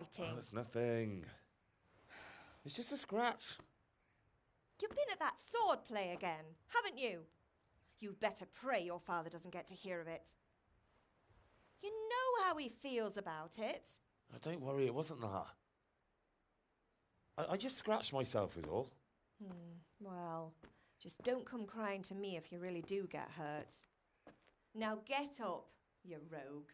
fighting? Oh, it's nothing. It's just a scratch. You've been at that sword play again, haven't you? You'd better pray your father doesn't get to hear of it. You know how he feels about it. Oh, don't worry, it wasn't that. I just scratched myself is all. Well, just don't come crying to me if you really do get hurt. Now get up, you rogue.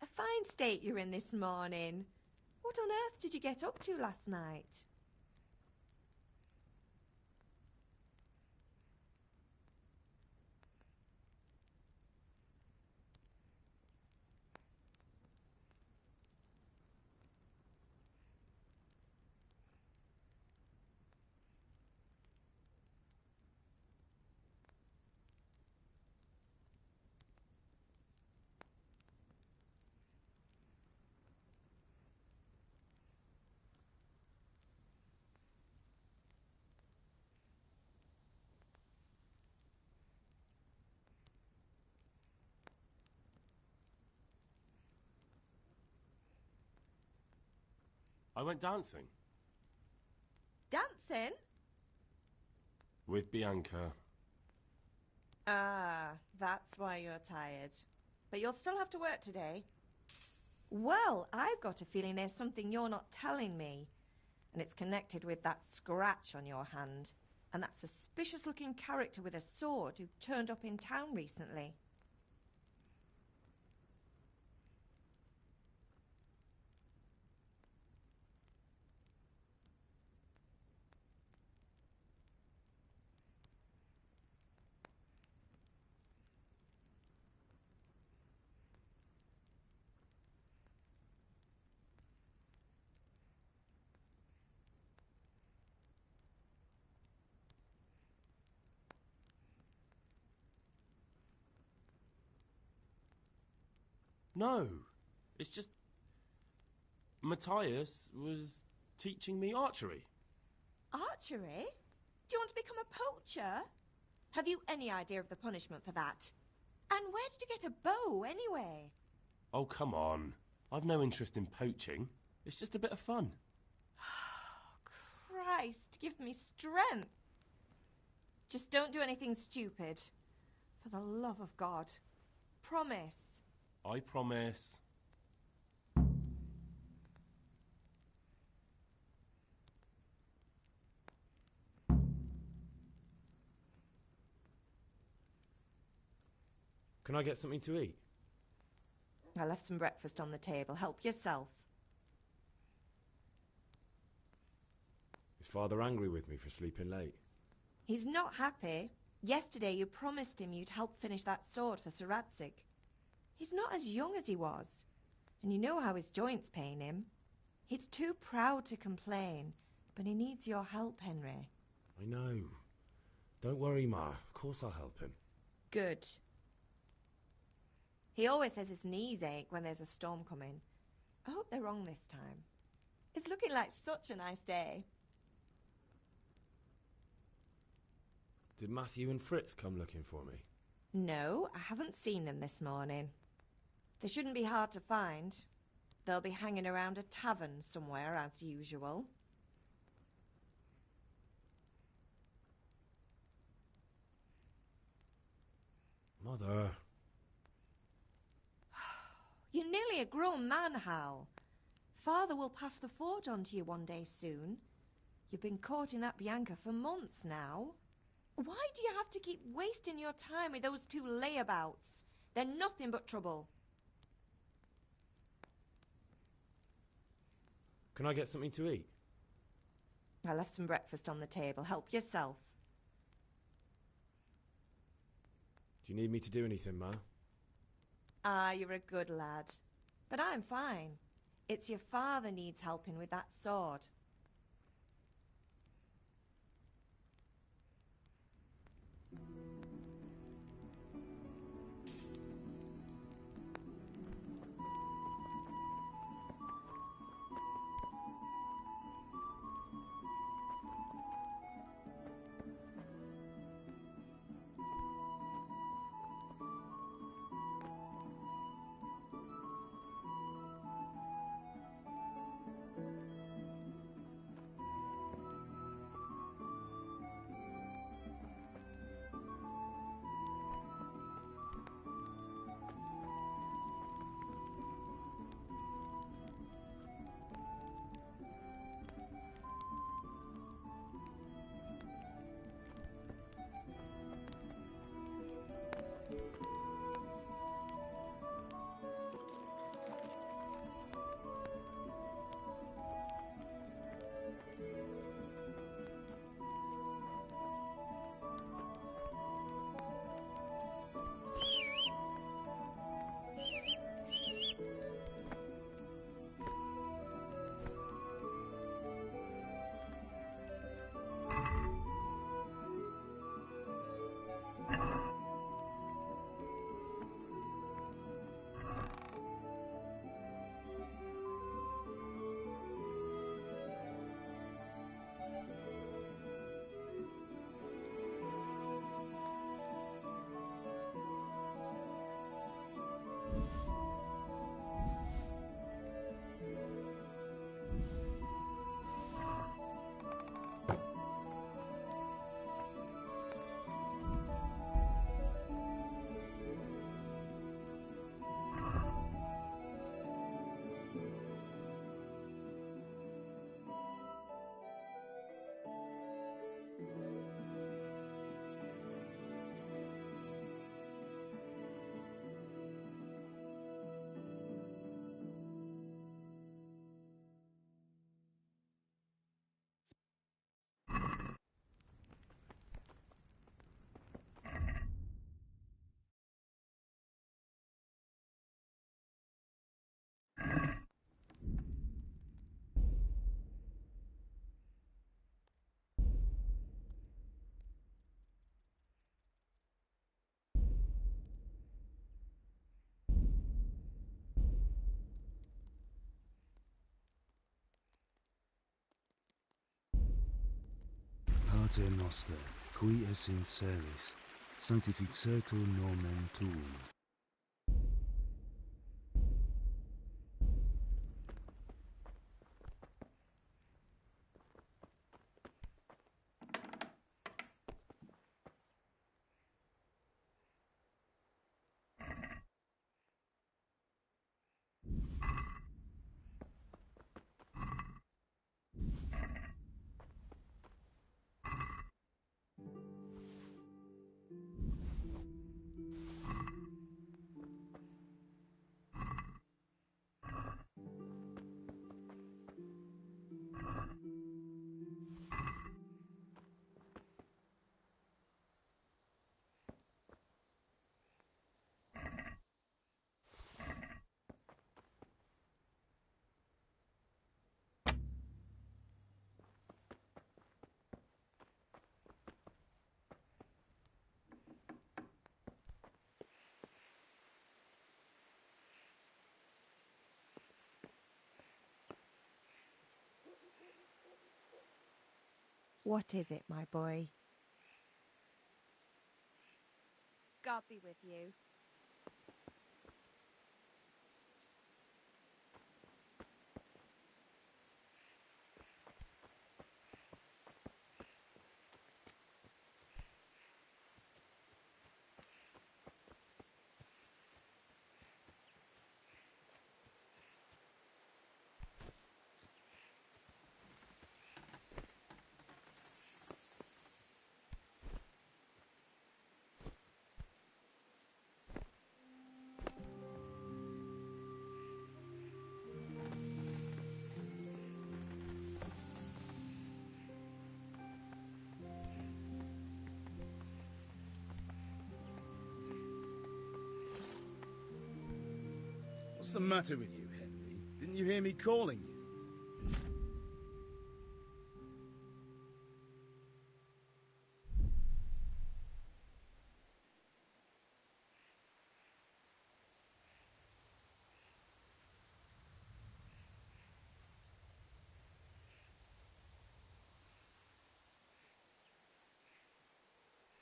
A fine state you're in this morning. What on earth did you get up to last night? I went dancing. Dancing? With Bianca. Ah, that's why you're tired. But you'll still have to work today. Well, I've got a feeling there's something you're not telling me. And it's connected with that scratch on your hand. And that suspicious-looking character with a sword who turned up in town recently. No, it's just... Matthias was teaching me archery. Archery? Do you want to become a poacher? Have you any idea of the punishment for that? And where did you get a bow, anyway? Oh, come on. I've no interest in poaching. It's just a bit of fun. Christ, give me strength. Just don't do anything stupid. For the love of God. Promise. I promise. Can I get something to eat? I left some breakfast on the table. Help yourself. Is Father angry with me for sleeping late? He's not happy. Yesterday you promised him you'd help finish that sword for Sir Radzig. He's not as young as he was. And you know how his joints pain him. He's too proud to complain, but he needs your help, Henry. I know. Don't worry, Ma. Of course I'll help him. Good. He always says his knees ache when there's a storm coming. I hope they're wrong this time. It's looking like such a nice day. Did Matthew and Fritz come looking for me? No, I haven't seen them this morning. They shouldn't be hard to find. They'll be hanging around a tavern somewhere, as usual. Mother. You're nearly a grown man, Hal. Father will pass the forge on to you one day soon. You've been courting that Bianca for months now. Why do you have to keep wasting your time with those two layabouts? They're nothing but trouble. Can I get something to eat? I left some breakfast on the table. Help yourself. Do you need me to do anything, Ma? Ah, you're a good lad. But I'm fine. It's your father needs helping with that sword. Pater noster, qui es in celis, sanctificetur nomen tuum. What is it, my boy? God be with you. What's the matter with you, Henry? Didn't you hear me calling you?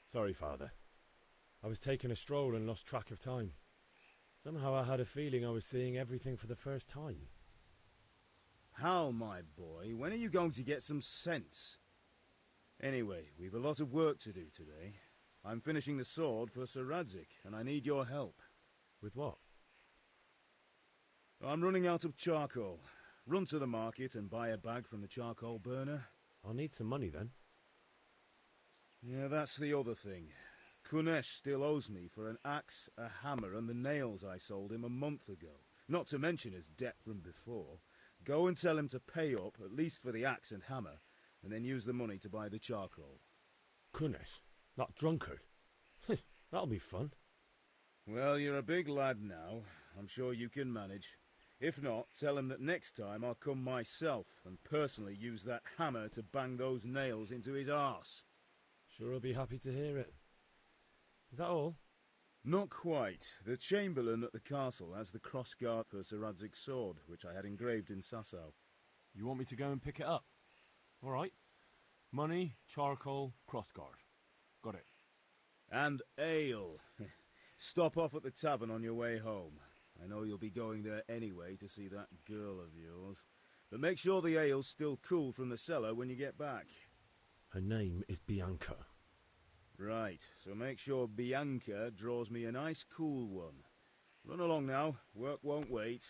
Sorry, Father. I was taking a stroll and lost track of time. Somehow I had a feeling I was seeing everything for the first time. Hal, my boy, when are you going to get some sense? Anyway, we've a lot of work to do today. I'm finishing the sword for Sir Radzig, and I need your help. With what? I'm running out of charcoal. Run to the market and buy a bag from the charcoal burner. I'll need some money then. Yeah, that's the other thing. Kunesh still owes me for an axe, a hammer, and the nails I sold him a month ago. Not to mention his debt from before. Go and tell him to pay up, at least for the axe and hammer, and then use the money to buy the charcoal. Kunesh? That drunkard? That'll be fun. Well, you're a big lad now. I'm sure you can manage. If not, tell him that next time I'll come myself and personally use that hammer to bang those nails into his arse. Sure I'll be happy to hear it. Is that all? Not quite. The Chamberlain at the castle has the crossguard for Sir Radzig's sword, which I had engraved in Sasau. You want me to go and pick it up? All right. Money, charcoal, crossguard. Got it. And ale. Stop off at the tavern on your way home. I know you'll be going there anyway to see that girl of yours. But make sure the ale's still cool from the cellar when you get back. Her name is Bianca. Right, so make sure Bianca draws me a nice cool one. Run along now, work won't wait.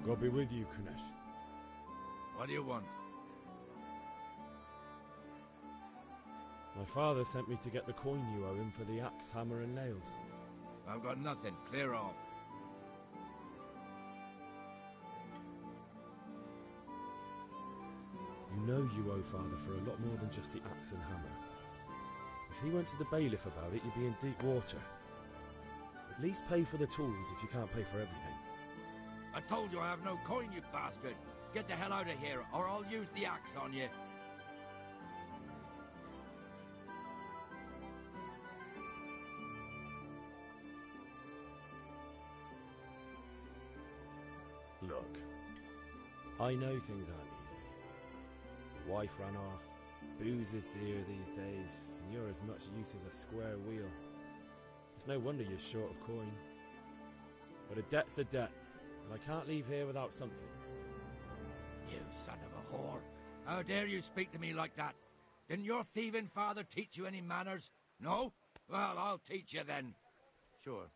God be with you, Kunesh. What do you want? My father sent me to get the coin you owe him for the axe, hammer and nails. I've got nothing. Clear off. You know you owe father for a lot more than just the axe and hammer. If he went to the bailiff about it, you'd be in deep water. At least pay for the tools if you can't pay for everything. I told you I have no coin, you bastard. Get the hell out of here, or I'll use the axe on you. Look, I know things aren't easy. Wife ran off, booze is dear these days, and you're as much use as a square wheel. It's no wonder you're short of coin. But a debt's a debt, and I can't leave here without something. You son of a whore. How dare you speak to me like that? Didn't your thieving father teach you any manners? No? Well, I'll teach you then. Sure.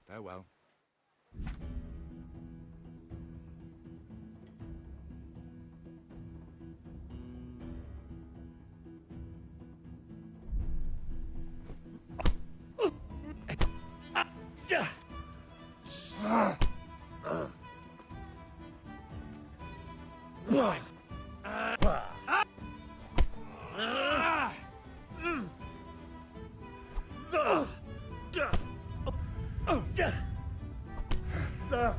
Farewell. Now.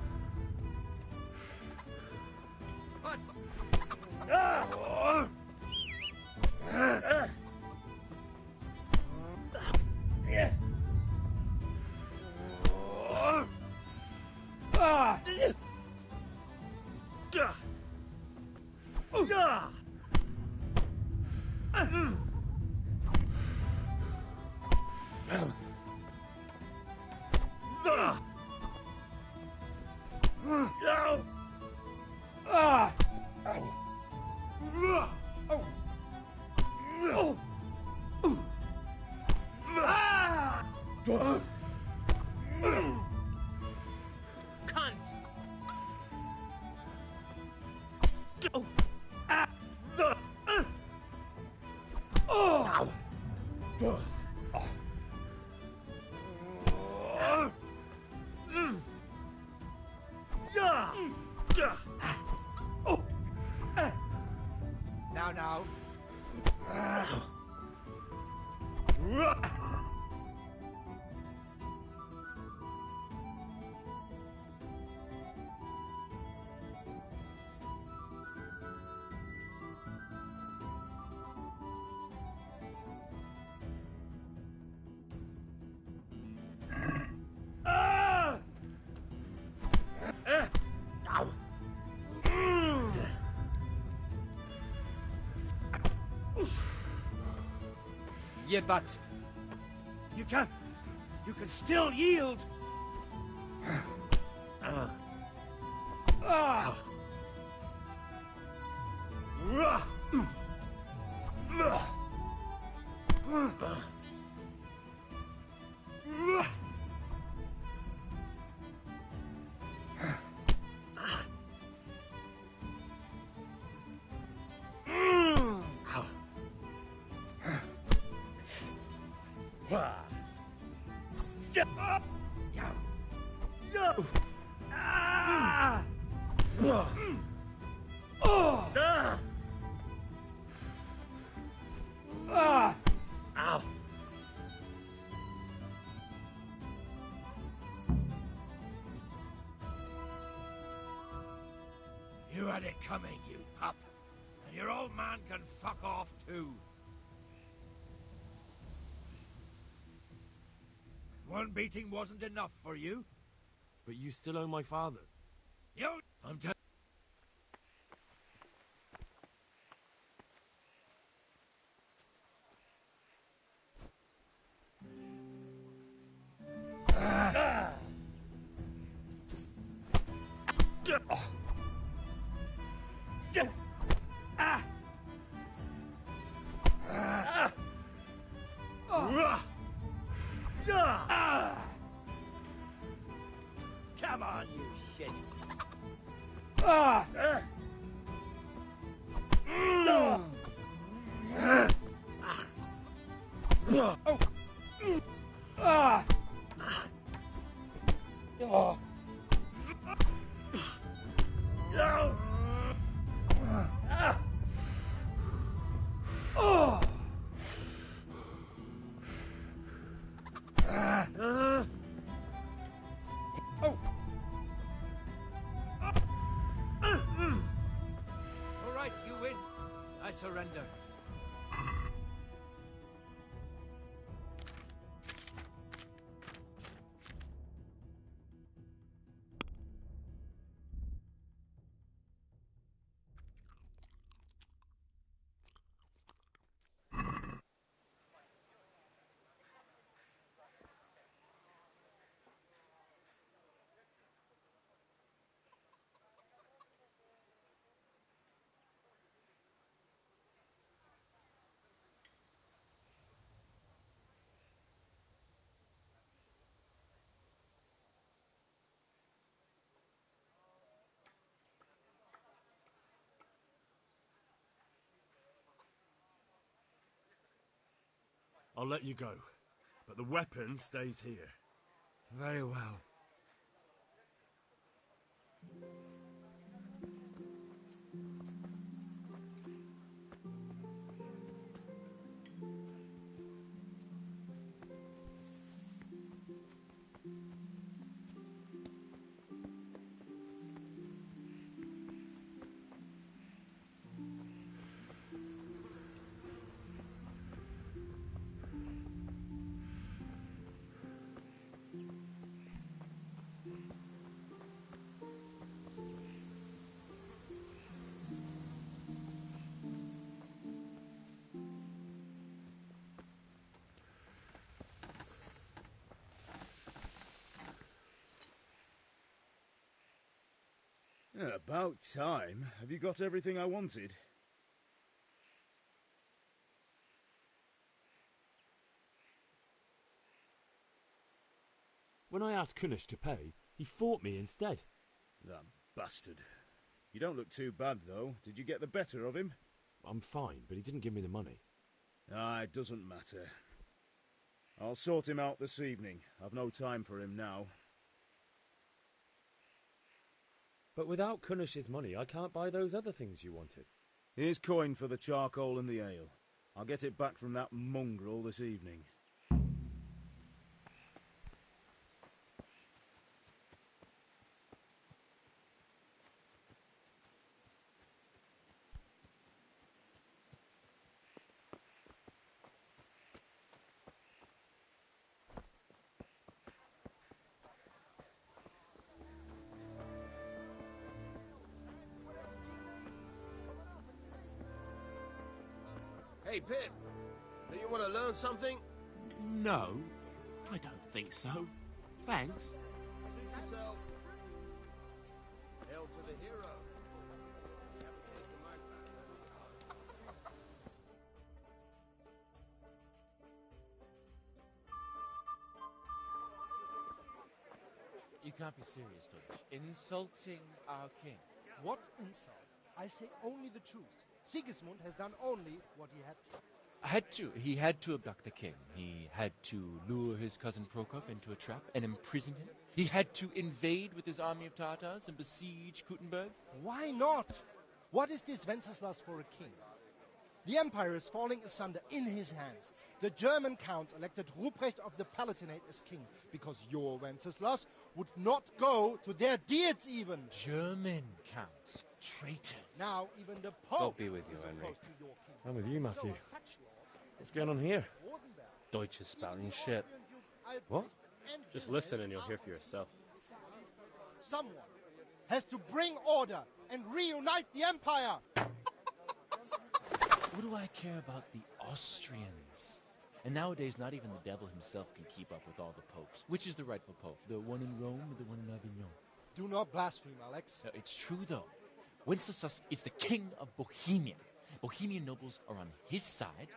Yeah, but you can still yield. You had it coming, you pup. And your old man can fuck off too. One beating wasn't enough for you? But you still owe my father. I'm Come on, you shit. All right, you win. I surrender. I'll let you go, but the weapon stays here. Very well. About time. Have you got everything I wanted? When I asked Kunish to pay, he fought me instead. That bastard. You don't look too bad, though. Did you get the better of him? I'm fine, but he didn't give me the money. Ah, it doesn't matter. I'll sort him out this evening. I've no time for him now. But without Kunish's money, I can't buy those other things you wanted. Here's coin for the charcoal and the ale. I'll get it back from that mongrel this evening. Hey, Pip, do you want to learn something? No, I don't think so. Thanks. Suit yourself. Hail to the hero. Never taken my back. You can't be serious, Deutsch. Insulting our king. What insult? I say only the truth. Sigismund has done only what he had to. He had to abduct the king. He had to lure his cousin Prokop into a trap and imprison him. He had to invade with his army of Tartars and besiege Kuttenberg. Why not? What is this Wenceslas for a king? The empire is falling asunder in his hands. The German counts elected Ruprecht of the Palatinate as king because your Wenceslas would not go to their deeds even. German counts. Traitors. Now even the Pope God be with you, is Henry. opposed to your king. I'm with you, Matthew. So are such lords What's going on here? Rosenberg, Deutsch is spouting shit. What? and Just Wilhelm listen and you'll hear for yourself. Someone has to bring order and reunite the empire. What do I care about the Austrians? And nowadays, not even the devil himself can keep up with all the popes. Which is the rightful pope? The one in Rome or the one in Avignon? Do not blaspheme, Alex. No, it's true, though. Wenceslas is the king of Bohemia. Bohemian nobles are on his side.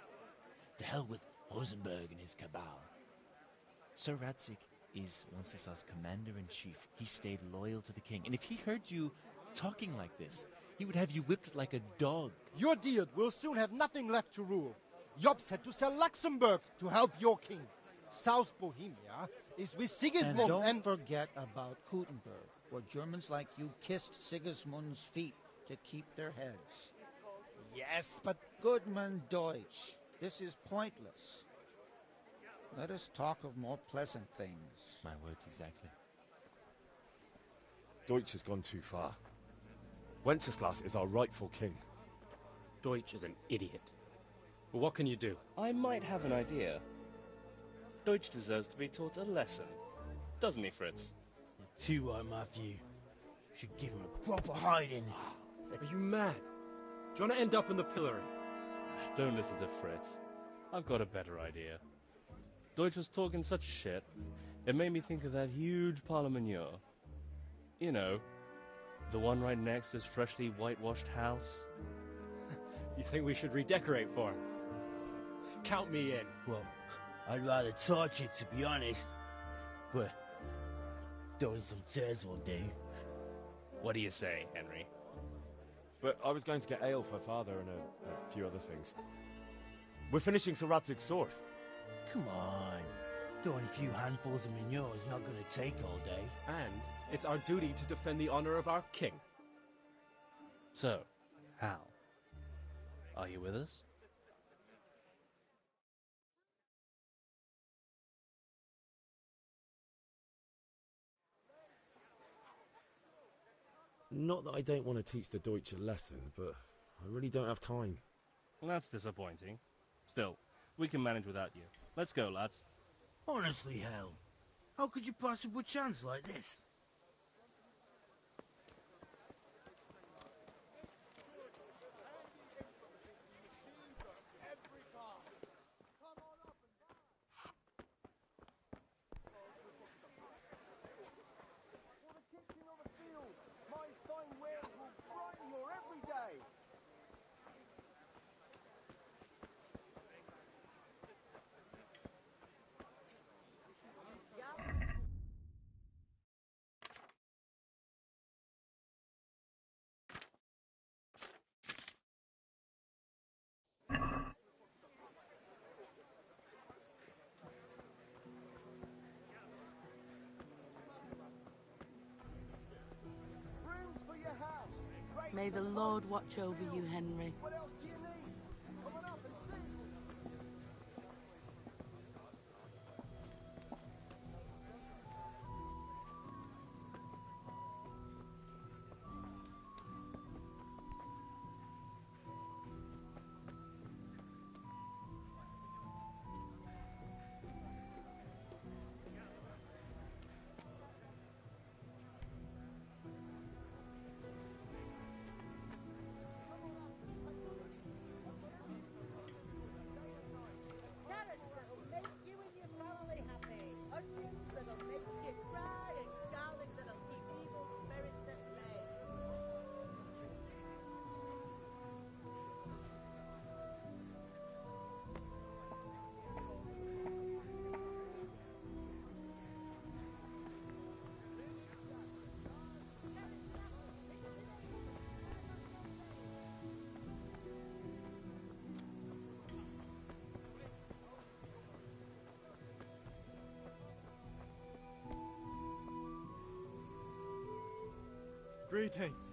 To hell with Rosenberg and his cabal. Sir Radzik is Wenceslas' commander-in-chief. He stayed loyal to the king. And if he heard you talking like this, he would have you whipped like a dog. Your Diet will soon have nothing left to rule. Jobst had to sell Luxembourg to help your king. South Bohemia is with Sigismund Don't forget about Kuttenberg, where Germans like you kissed Sigismund's feet to keep their heads. Yes, but Goodman Deutsch, this is pointless. Let us talk of more pleasant things. My words exactly. Deutsch has gone too far. Wenceslas is our rightful king. Deutsch is an idiot. But what can you do? I might have an idea. Deutsch deserves to be taught a lesson. Doesn't he, Fritz? Too right, Matthew. Should give him a proper hiding. Are you mad? Do you want to end up in the pillory? Don't listen to Fritz. I've got a better idea. Deutsch was talking such shit, it made me think of that huge Parlement. You know, the one right next to his freshly whitewashed house. You think we should redecorate for him? Count me in. Well, I'd rather torch it, to be honest. But throwing some tears will do. What do you say, Henry? But I was going to get ale for father and a few other things. We're finishing Sir Radzig's sword. Come on. Throwing a few handfuls of manure is not going to take all day. And it's our duty to defend the honor of our king. So, Hal, are you with us? Not that I don't want to teach the Deutsch a lesson, but I really don't have time. That's disappointing. Still, we can manage without you. Let's go, lads. Honestly, Hal, how could you possibly chance like this? My fine wares May the Lord watch over you, Henry. What else do you need? Come on up and see. Carrots that'll make you and your family happy. Onions that'll make you cry, and garlic that'll keep evil spirits at bay. Greetings.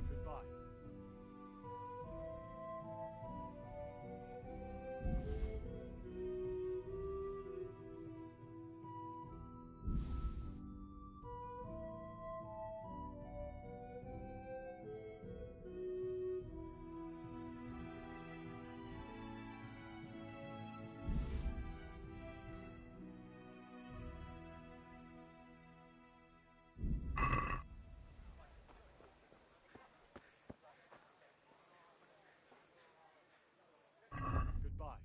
Goodbye. Goodbye.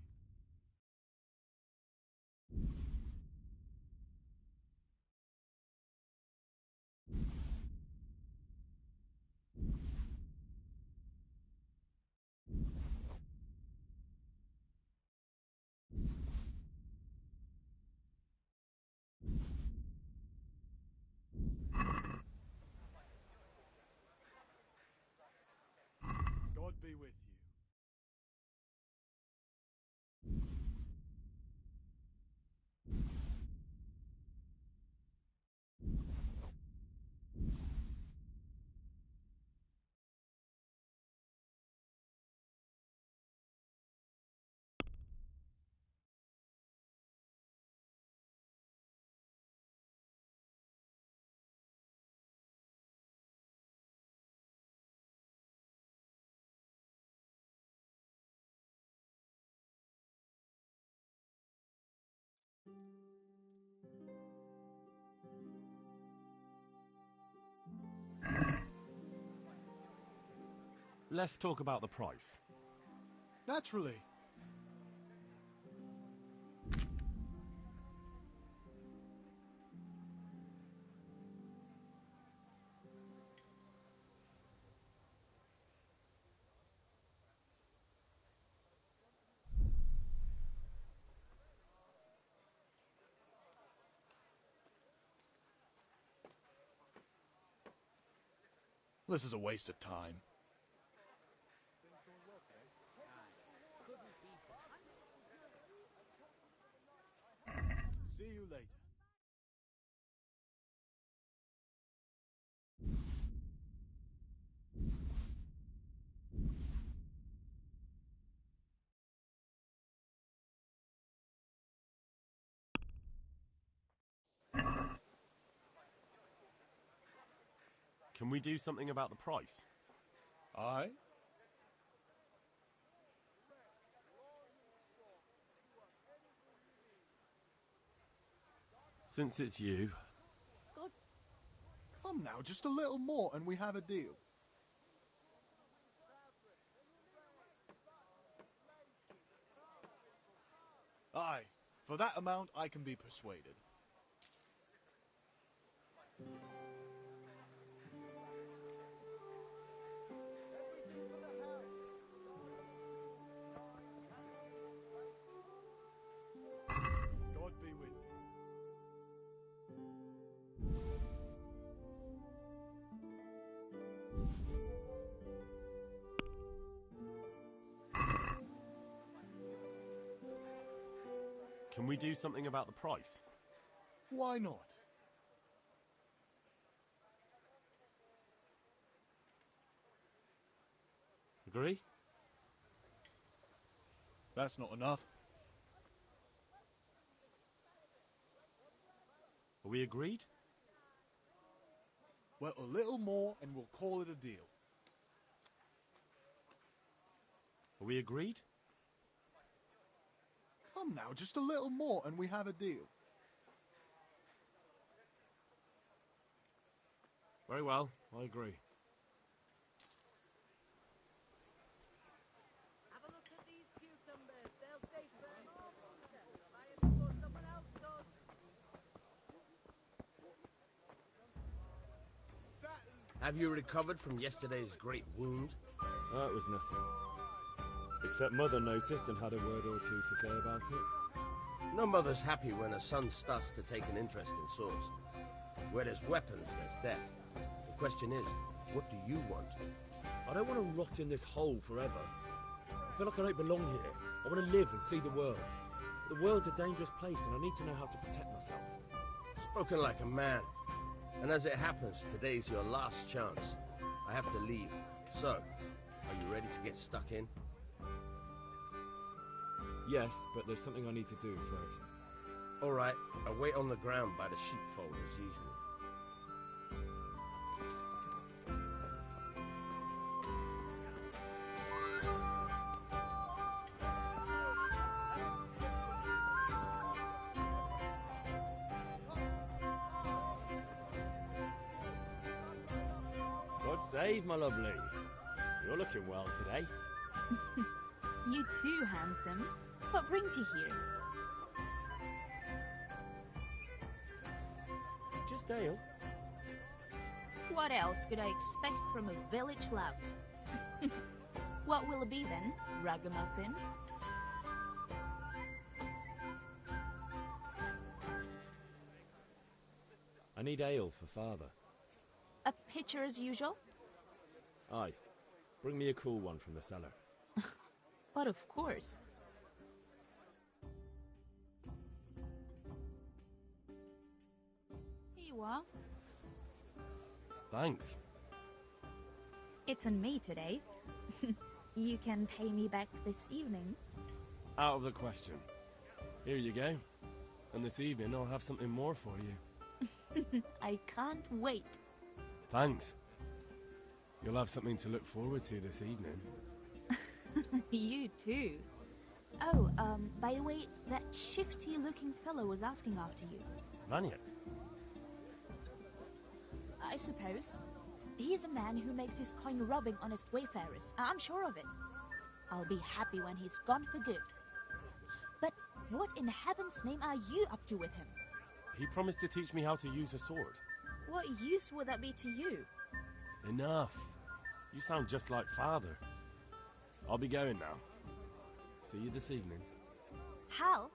God be with you. Let's talk about the price. Naturally. This is a waste of time. See you later. Can we do something about the price? Aye? Since it's you. Come now, just a little more and we have a deal. Aye, for that amount I can be persuaded. God be with you. Can we do something about the price? Why not? Agree? That's not enough. Are we agreed? Well, a little more and we'll call it a deal. Are we agreed? Come now, just a little more and we have a deal. Very well, I agree. Have a look at these cucumbers. They'll stay firm all winter. Buy them before someone else does. Have you recovered from yesterday's great wound? That was nothing. Except Mother noticed and had a word or two to say about it. No mother's happy when her son starts to take an interest in swords. Where there's weapons, there's death. The question is, what do you want? I don't want to rot in this hole forever. I feel like I don't belong here. I want to live and see the world. The world's a dangerous place and I need to know how to protect myself. Spoken like a man. And as it happens, today's your last chance. I have to leave. So, are you ready to get stuck in? Yes, but there's something I need to do first. All right, I'll wait on the ground by the sheepfold as usual. God save, my lovely. You're looking well today. You too, handsome. What brings you here? Just ale. What else could I expect from a village lout? What will it be then, ragamuffin? I need ale for father. A pitcher as usual? Aye. Bring me a cool one from the cellar. But of course. Here you are. Thanks. It's on me today. You can pay me back this evening. Out of the question. Here you go. And this evening I'll have something more for you. I can't wait. Thanks. You'll have something to look forward to this evening. You too. Oh, by the way, that shifty-looking fellow was asking after you. Vaniak? I suppose. He's a man who makes his coin robbing honest wayfarers. I'm sure of it. I'll be happy when he's gone for good. But what in heaven's name are you up to with him? He promised to teach me how to use a sword. What use would that be to you? Enough. You sound just like father. I'll be going now. See you this evening. Hal,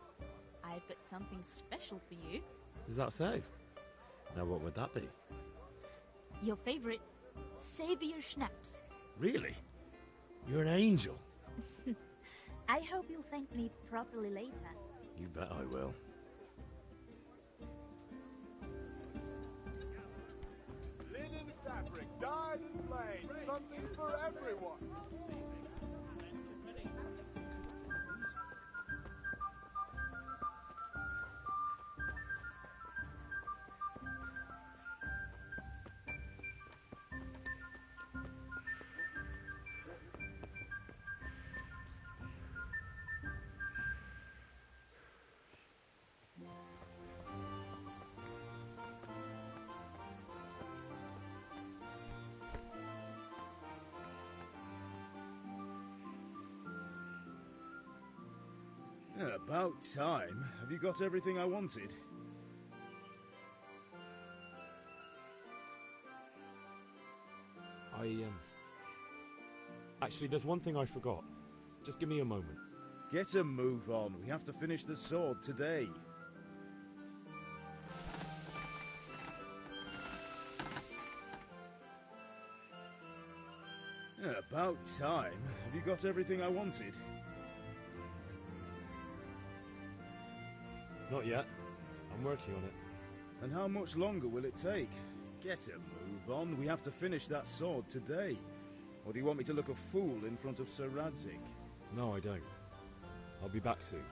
I've got something special for you. Is that so? Now what would that be? Your favorite, Savior Schnapps. Really? You're an angel. I hope you'll thank me properly later. You bet I will. Linen fabric, dyed and plain, something for everyone. About time. Have you got everything I wanted? Actually, there's one thing I forgot. Just give me a moment. Get a move on. We have to finish the sword today. About time. Have you got everything I wanted? Not yet. I'm working on it. And how much longer will it take? Get a move on. We have to finish that sword today. Or do you want me to look a fool in front of Sir Radzig? No, I don't. I'll be back soon.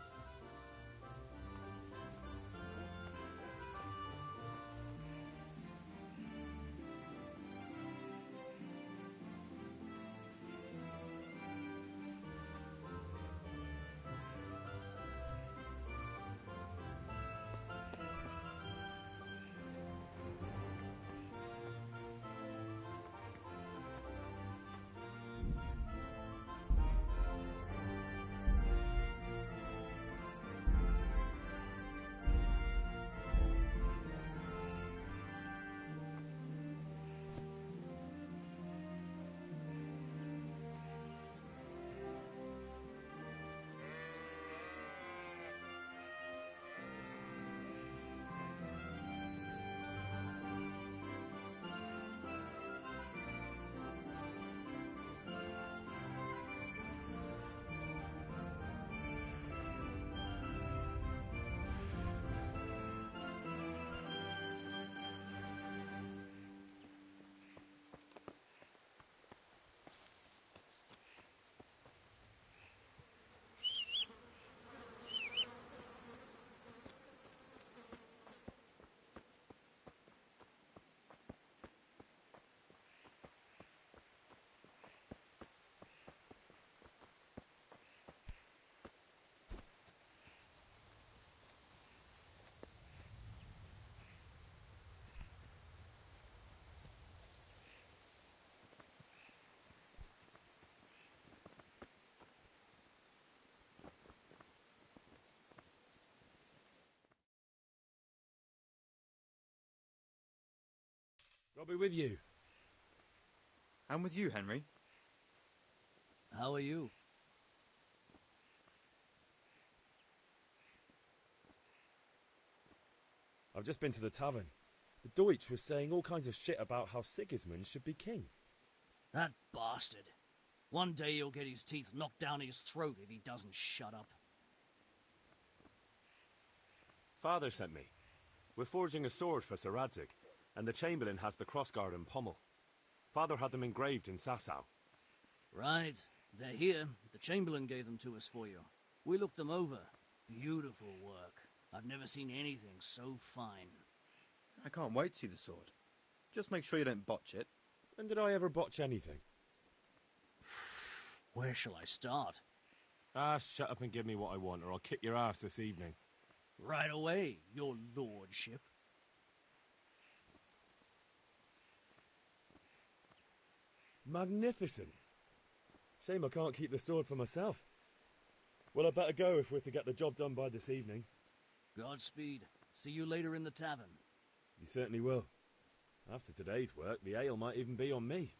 I'll be with you. I'm with you, Henry. How are you? I've just been to the tavern. The Deutsch was saying all kinds of shit about how Sigismund should be king. That bastard. One day he'll get his teeth knocked down his throat if he doesn't shut up. Father sent me. We're forging a sword for Sir Radzig, and the Chamberlain has the crossguard and pommel. Father had them engraved in Sasau. Right. They're here. The Chamberlain gave them to us for you. We looked them over. Beautiful work. I've never seen anything so fine. I can't wait to see the sword. Just make sure you don't botch it. When did I ever botch anything? Where shall I start? Ah, shut up and give me what I want, or I'll kick your ass this evening. Right away, your lordship. Magnificent. Shame I can't keep the sword for myself. Well, I better go if we're to get the job done by this evening. Godspeed. See you later in the tavern. You certainly will. After today's work, the ale might even be on me.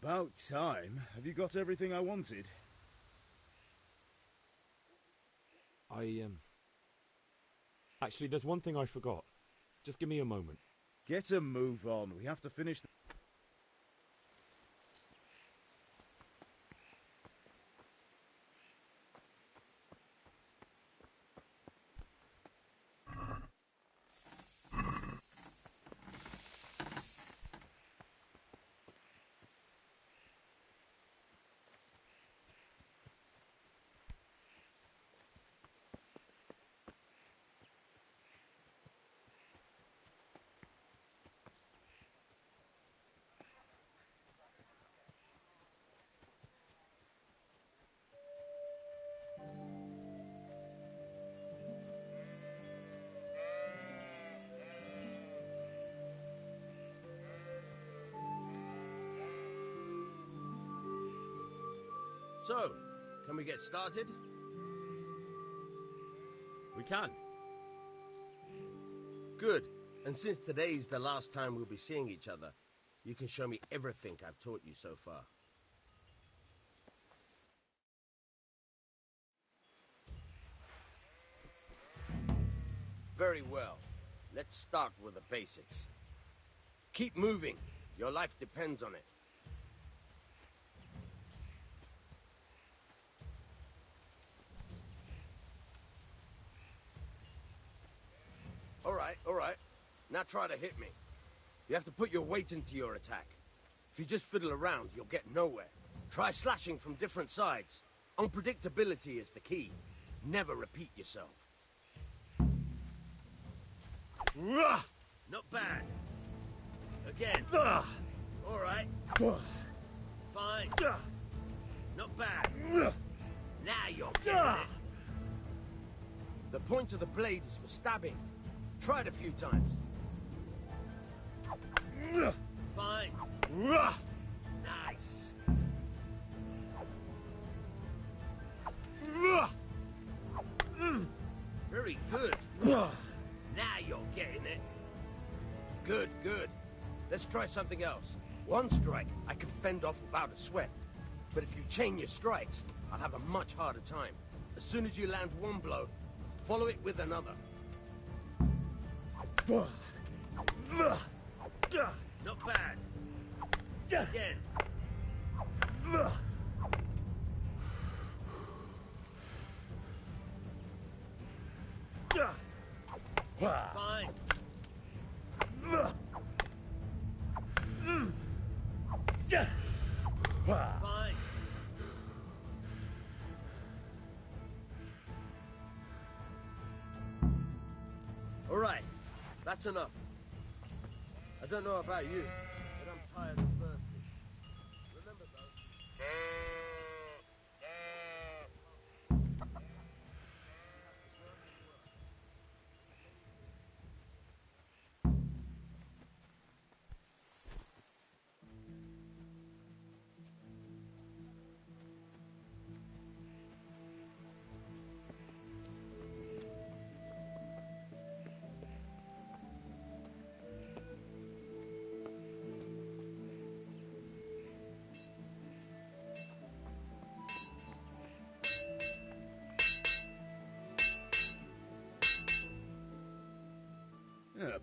About time. Have you got everything I wanted? Actually, there's one thing I forgot. Just give me a moment. Get a move on. We have to finish... So, can we get started? We can. Good. And since today's the last time we'll be seeing each other, you can show me everything I've taught you so far. Very well. Let's start with the basics. Keep moving. Your life depends on it. All right. Now try to hit me. You have to put your weight into your attack. If you just fiddle around, you'll get nowhere. Try slashing from different sides. Unpredictability is the key. Never repeat yourself. Not bad. Again. All right. Fine. Not bad. Now you're getting it. The point of the blade is for stabbing. Try it a few times. Fine. Nice. Very good. Now you're getting it. Good, good. Let's try something else. One strike I can fend off without a sweat. But if you chain your strikes, I'll have a much harder time. As soon as you land one blow, follow it with another. Not bad. Again. Fine. Fine. All right. That's enough. I don't know about you, but I'm tired and thirsty. Remember though.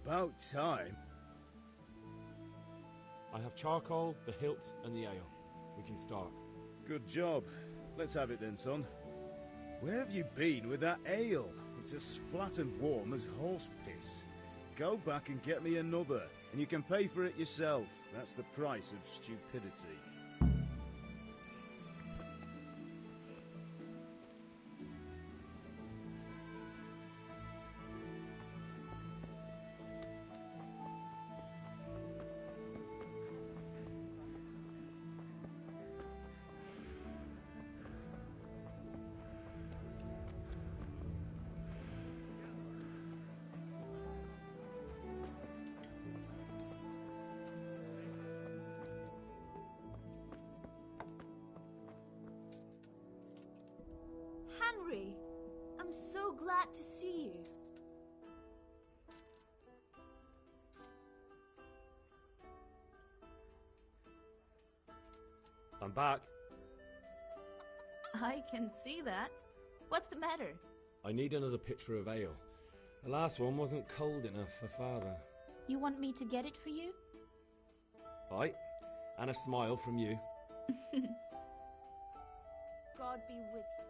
About time. I have charcoal, the hilt, and the ale. We can start. Good job. Let's have it then, son. Where have you been with that ale? It's as flat and warm as horse piss. Go back and get me another, and you can pay for it yourself. That's the price of stupidity. Henry, I'm so glad to see you. I'm back. I can see that. What's the matter? I need another pitcher of ale. The last one wasn't cold enough for Father. You want me to get it for you? Aye, and a smile from you. God be with you.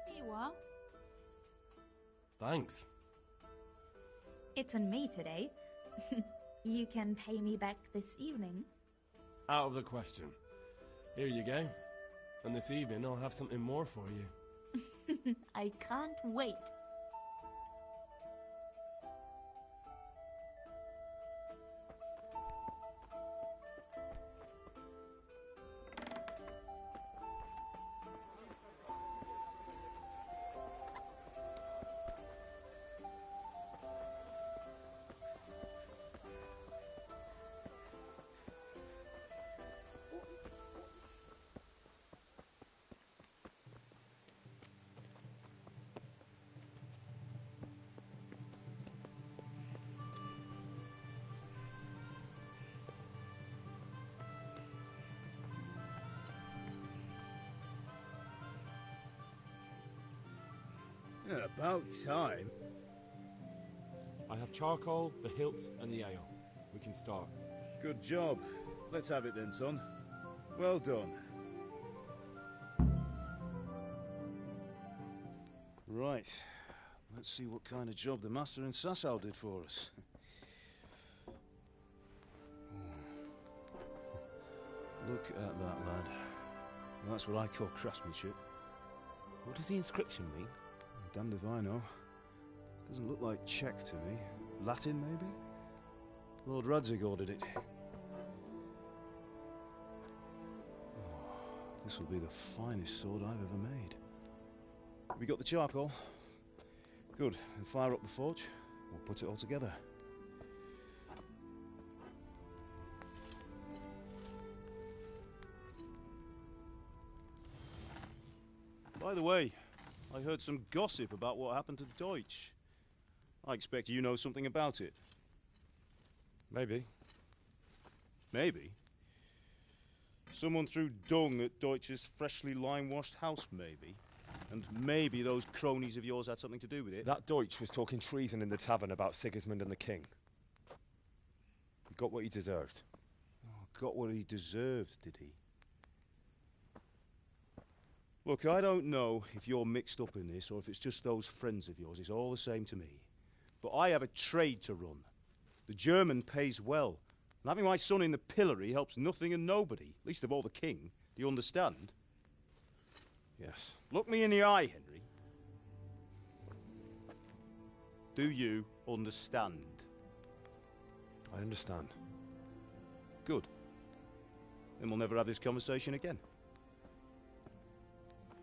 Here you are. Thanks. It's on me today. You can pay me back this evening. Out of the question. Here you go. And this evening I'll have something more for you. I can't wait. About time. I have charcoal, the hilt, and the ale. We can start. Good job. Let's have it then, son. Well done. Right. Let's see what kind of job the master in Sasau did for us. Look at that, lad. That's what I call craftsmanship. What does the inscription mean? Damned if I know. Doesn't look like Czech to me. Latin, maybe? Lord Radzig ordered it. Oh, this will be the finest sword I've ever made. Have we got the charcoal? Good. Then fire up the forge. We'll put it all together. By the way, I heard some gossip about what happened to Deutsch. I expect you know something about it. Maybe. Maybe? Someone threw dung at Deutsch's freshly lime-washed house, maybe? And maybe those cronies of yours had something to do with it? That Deutsch was talking treason in the tavern about Sigismund and the king. He got what he deserved. Oh, got what he deserved, did he? Look, I don't know if you're mixed up in this or if it's just those friends of yours. It's all the same to me. But I have a trade to run. The German pays well. And having my son in the pillory helps nothing and nobody, least of all the king. Do you understand? Yes. Look me in the eye, Henry. Do you understand? I understand. Good. Then we'll never have this conversation again.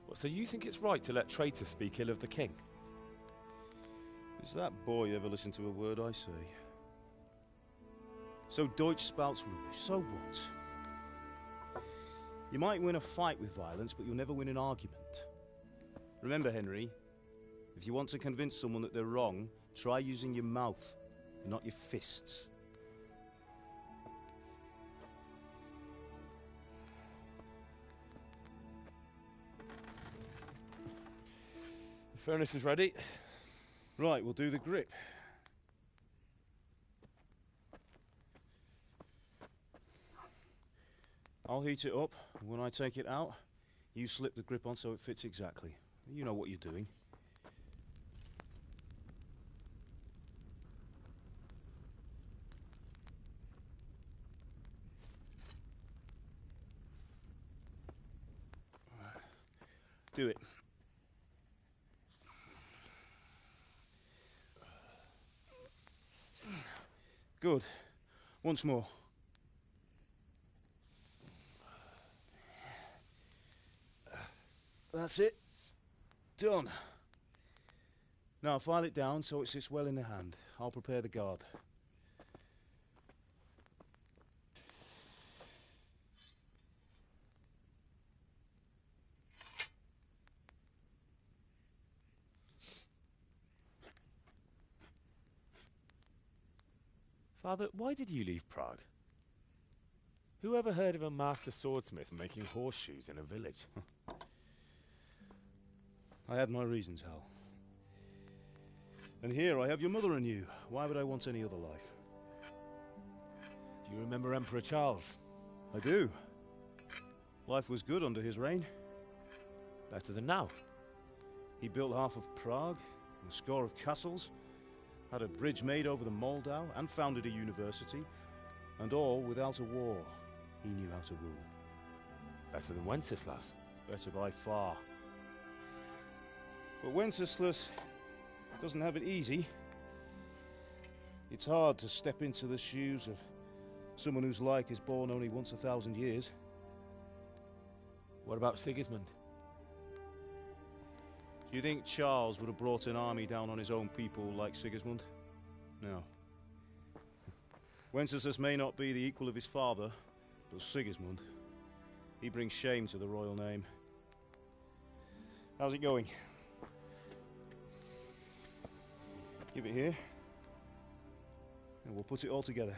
What, so you think it's right to let traitors speak ill of the king? Does that boy ever listen to a word I say? So Deutsch spouts rubbish, so what? You might win a fight with violence, but you'll never win an argument. Remember, Henry, if you want to convince someone that they're wrong, try using your mouth, not your fists. The furnace is ready. Right, we'll do the grip. I'll heat it up, and when I take it out, you slip the grip on so it fits exactly. You know what you're doing. Do it. Good. Once more. That's it. Done. Now file it down so it sits well in the hand. I'll prepare the guard. Father, why did you leave Prague? Who ever heard of a master swordsmith making horseshoes in a village? I had my reasons, Hal. And here I have your mother and you. Why would I want any other life? Do you remember Emperor Charles? I do. Life was good under his reign. Better than now. He built half of Prague, and a score of castles, had a bridge made over the Moldau, and founded a university, and all without a war. He knew how to rule. Better than Wenceslas. Better by far. But Wenceslas doesn't have it easy. It's hard to step into the shoes of someone whose like is born only once 1,000 years. What about Sigismund? Do you think Charles would have brought an army down on his own people like Sigismund? No. Wenceslas may not be the equal of his father, but Sigismund, he brings shame to the royal name. How's it going? Give it here, and we'll put it all together.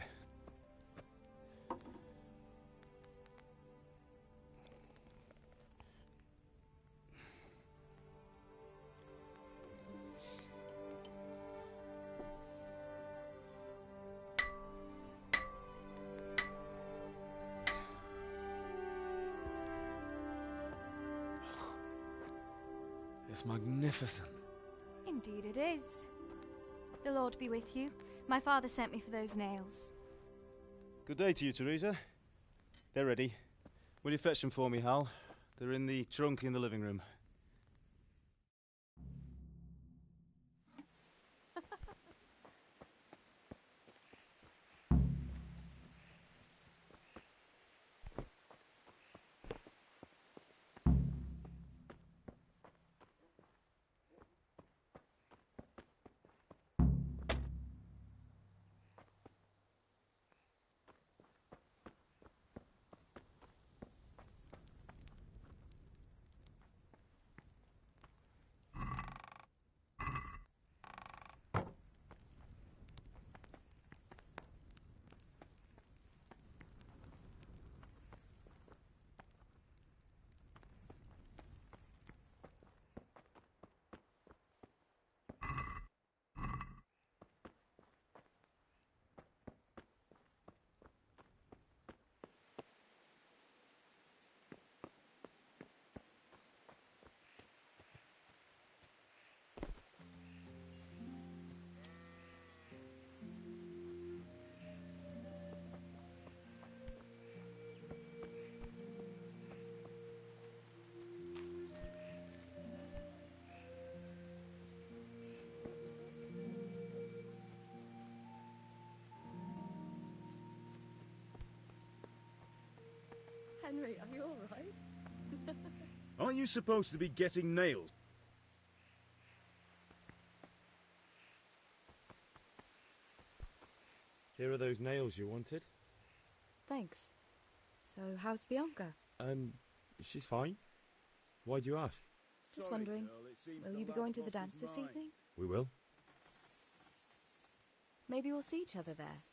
It's magnificent. Indeed it is. The Lord be with you. My father sent me for those nails. Good day to you, Teresa. They're ready. Will you fetch them for me, Hal? They're in the trunk in the living room. Henry, are you all right? Aren't you supposed to be getting nails? Here are those nails you wanted. Thanks. So, how's Bianca? She's fine. Why do you ask? Just wondering, will you be going to the dance this evening? We will. Maybe we'll see each other there.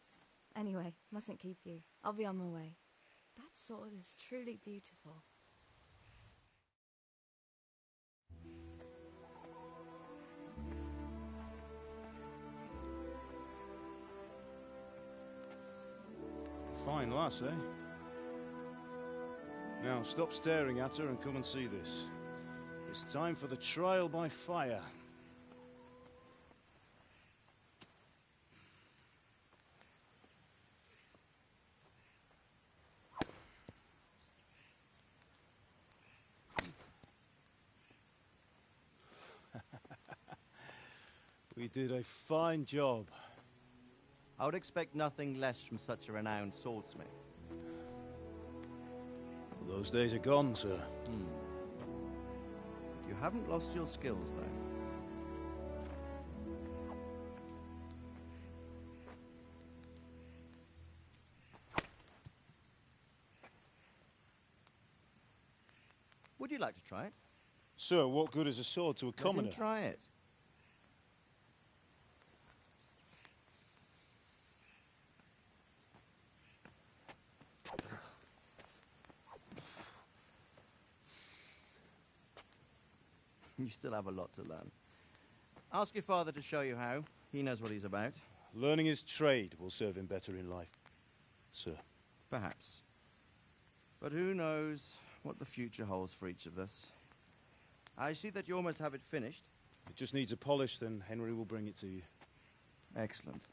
Anyway, mustn't keep you. I'll be on my way. That sword is truly beautiful. Fine lass, eh? Now, stop staring at her and come and see this. It's time for the trial by fire. We did a fine job. I would expect nothing less from such a renowned swordsmith. Well, those days are gone, sir. You haven't lost your skills, though. Would you like to try it? Sir, what good is a sword to a commoner? Let him try it. You still have a lot to learn. Ask your father to show you how. He knows what he's about. Learning his trade will serve him better in life, sir. Perhaps. But who knows what the future holds for each of us. I see that you almost have it finished. It just needs a polish, then Henry will bring it to you. Excellent.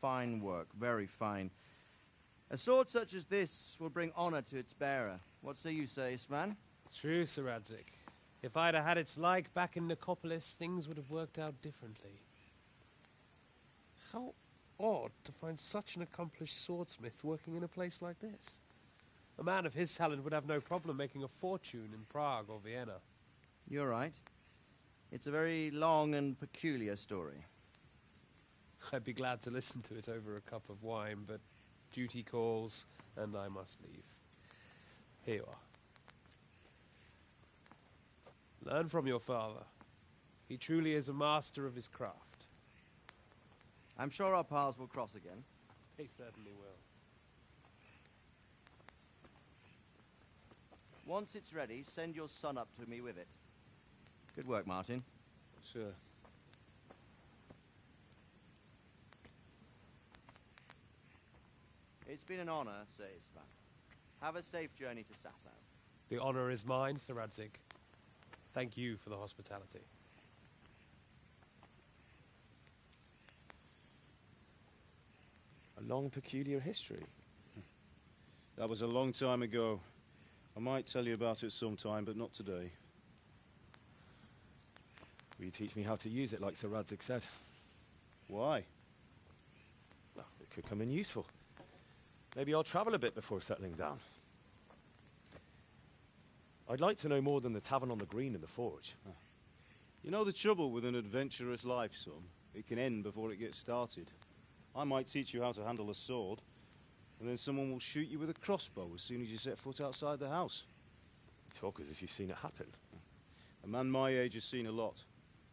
Fine work, very fine. A sword such as this will bring honor to its bearer. What say you, Sir Istvan? True, Sir Radzig. If I'd have had its like back in Nicopolis, things would have worked out differently. How odd to find such an accomplished swordsmith working in a place like this. A man of his talent would have no problem making a fortune in Prague or Vienna. You're right. It's a very long and peculiar story. I'd be glad to listen to it over a cup of wine, but duty calls, and I must leave. Here you are. Learn from your father. He truly is a master of his craft. I'm sure our paths will cross again. He certainly will. Once it's ready, send your son up to me with it. Good work, Martin. Sure. It's been an honor, Sir Istvan. Have a safe journey to Sasau. The honor is mine, Sir Radzig. Thank you for the hospitality. A long, peculiar history. That was a long time ago. I might tell you about it sometime, but not today. Will you teach me how to use it like Sir Radzig said? Why? Well, it could come in useful. Maybe I'll travel a bit before settling down. I'd like to know more than the tavern on the green and the forge. You know the trouble with an adventurous life, son? It can end before it gets started. I might teach you how to handle a sword, and then someone will shoot you with a crossbow as soon as you set foot outside the house. You talk as if you've seen it happen. A man my age has seen a lot.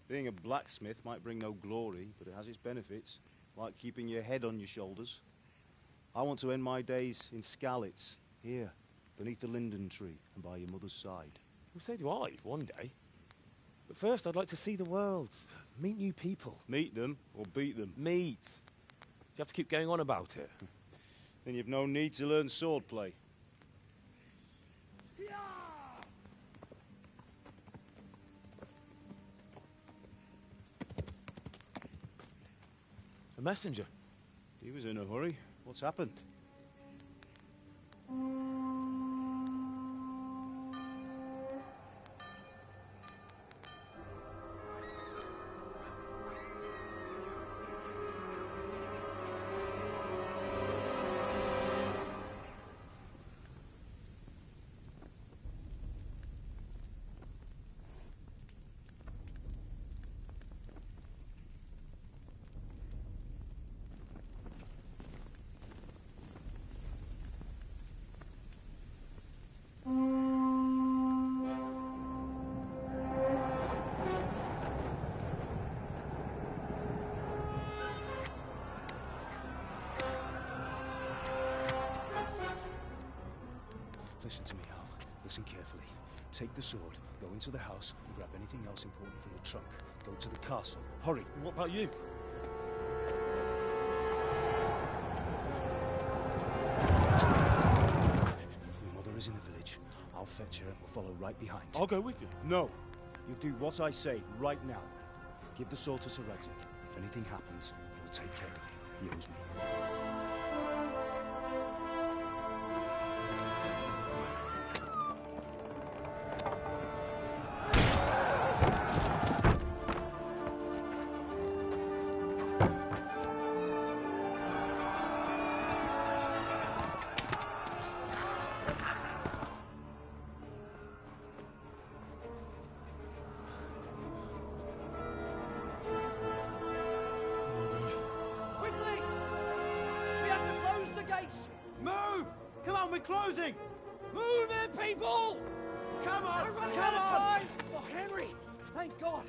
Being a blacksmith might bring no glory, but it has its benefits, like keeping your head on your shoulders. I want to end my days in Skalitz, here, beneath the linden tree and by your mother's side. Well, so do I, one day. But first, I'd like to see the world, meet new people. Meet them, or beat them? Meet. You have to keep going on about it. Then you've no need to learn swordplay. A messenger. He was in a hurry. What's happened? Listen to me, Hal. Listen carefully. Take the sword, go into the house, and grab anything else important from the trunk. Go to the castle. Hurry. And what about you? Your mother is in the village. I'll fetch her and we'll follow right behind. I'll go with you. No. You'll do what I say right now. Give the sword to Sir Radzig. If anything happens, he'll take care of you. He owes me. Closing! Move it, people! Come on! We're running Come out of on! time! Oh, Henry! Thank God!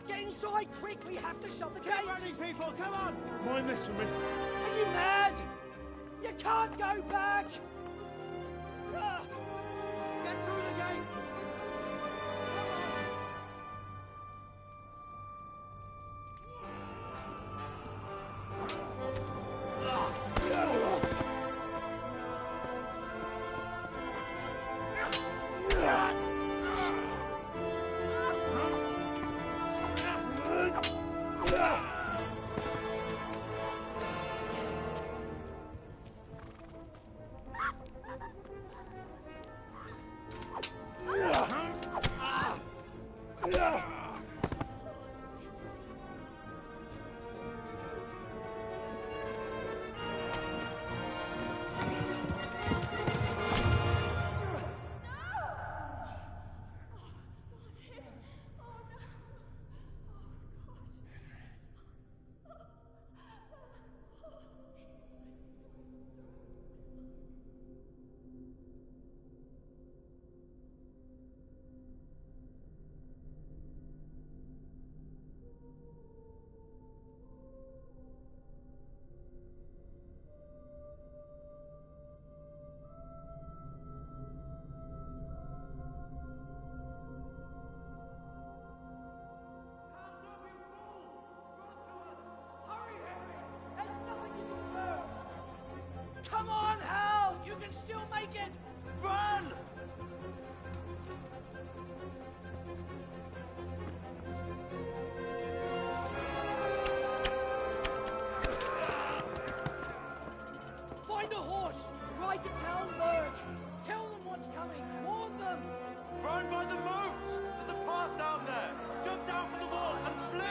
Get inside, quick! We have to shut the gates! Get running, people! Come on! Mind this for me. Are you mad? You can't go back! Get through the gates! Find a horse! Ride to Talmberg! Tell them what's coming! Warn them! Run by the moat! There's a path down there! Jump down from the wall and flee!